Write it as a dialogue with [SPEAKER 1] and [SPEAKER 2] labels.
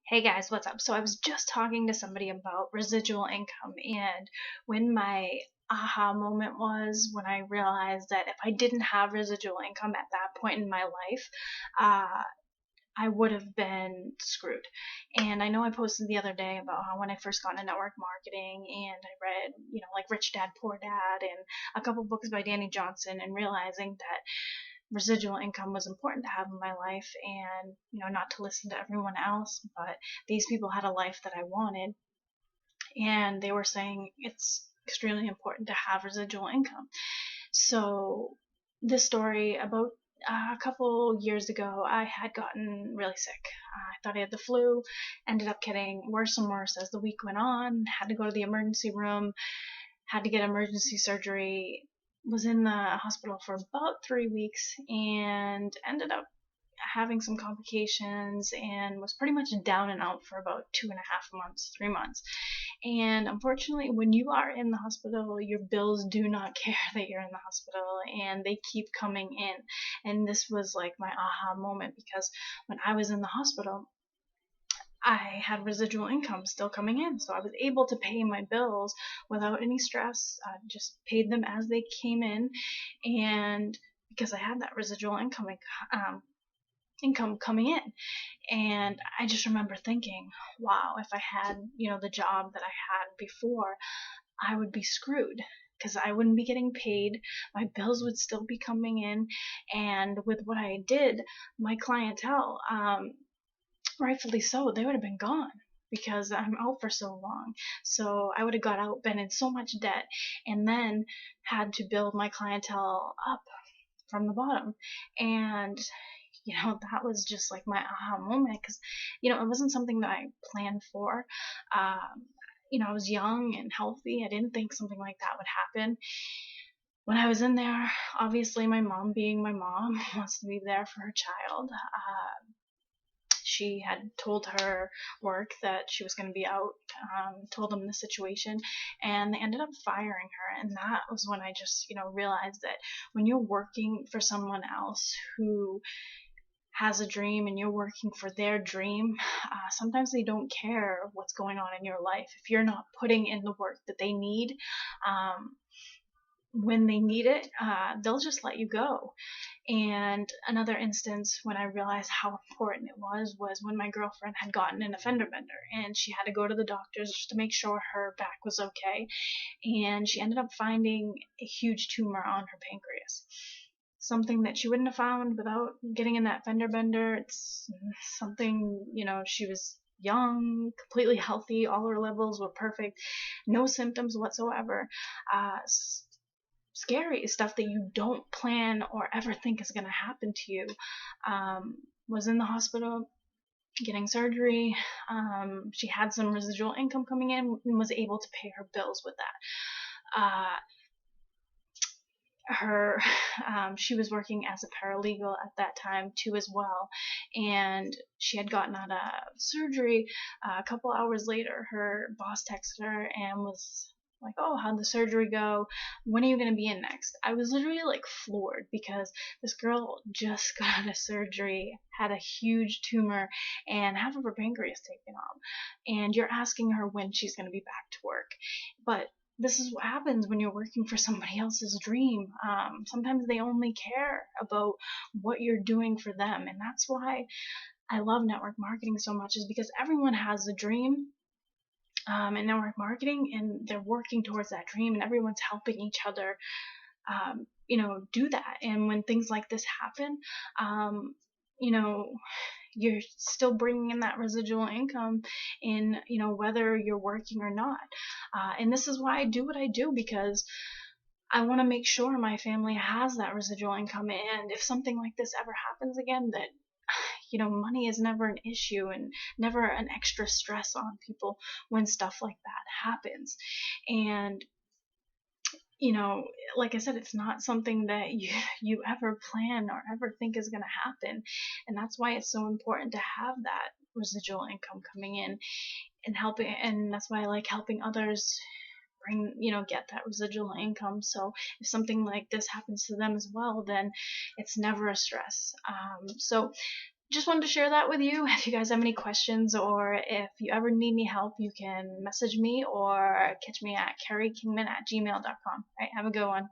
[SPEAKER 1] Hey guys, what's up? So I was just talking to somebody about residual income, and when my aha moment was when I realized that if I didn't have residual income at that point in my life, uh, I would have been screwed. And I know I posted the other day about how when I first got into network marketing and I read, like Rich Dad Poor Dad and a couple books by Danny Johnson, and realizing that residual income was important to have in my life, and not to listen to everyone else, but these people had a life that I wanted, and they were saying it's extremely important to have residual income. So this story about a couple years ago, I had gotten really sick. I thought I had the flu, ended up getting worse and worse as the week went on, had to go to the emergency room, had to get emergency surgery, was in the hospital for about 3 weeks, and ended up having some complications and was pretty much down and out for about 2.5 months, 3 months. And unfortunately, when you are in the hospital, your bills do not care that you're in the hospital, and they keep coming in. And this was like my aha moment, because when I was in the hospital, I had residual income still coming in, so I was able to pay my bills without any stress. I just paid them as they came in, and because I had that residual income coming in. And I just remember thinking, wow, if I had, the job that I had before, I would be screwed, because I wouldn't be getting paid. My bills would still be coming in. And with what I did, my clientele, rightfully so, they would have been gone because I'm out for so long. So I would have got out, been in so much debt, and then had to build my clientele up from the bottom. And that was just like my aha moment, because it wasn't something that I planned for. um, I was young and healthy. I didn't think something like that would happen. When I was in there, obviously my mom, being my mom, wants to be there for her child. She had told her work that she was going to be out, told them the situation, and they ended up firing her. And that was when I just, realized that when you're working for someone else who has a dream and you're working for their dream, sometimes they don't care what's going on in your life. If you're not putting in the work that they need, um, when they need it, they'll just let you go. And another instance when I realized how important it was when my girlfriend had gotten an fender bender, and she had to go to the doctors just to make sure her back was okay. And she ended up finding a huge tumor on her pancreas. Something that she wouldn't have found without getting in that fender bender. It's something, she was young, completely healthy, all her levels were perfect, no symptoms whatsoever. Uh, Scary stuff that you don't plan or ever think is going to happen to you. Was in the hospital getting surgery. She had some residual income coming in and was able to pay her bills with that. Her She was working as a paralegal at that time too as well, and she had gotten out of surgery. A couple hours later, her boss texted her and was like, oh, how'd the surgery go? When are you going to be in next? I was literally like floored, because this girl just got out of surgery, had a huge tumor, and half of her pancreas taken off, and you're asking her when she's going to be back to work. But this is what happens when you're working for somebody else's dream. Sometimes they only care about what you're doing for them. And that's why I love network marketing so much, is because everyone has a dream, in network marketing, and they're working towards that dream, and everyone's helping each other, do that. And when things like this happen, um, you know, you're still bringing in that residual income in, whether you're working or not. And this is why I do what I do, because I want to make sure my family has that residual income. And if something like this ever happens again, that money is never an issue and never an extra stress on people when stuff like that happens. And you know, like I said, it's not something that you ever plan or ever think is going to happen. And that's why it's so important to have that residual income coming in and helping. And that's why I like helping others bring, get that residual income. So if something like this happens to them as well, then it's never a stress. So just wanted to share that with you. If you guys have any questions or if you ever need any help, you can message me or catch me at carriekingman@gmail.com. All right, have a good one.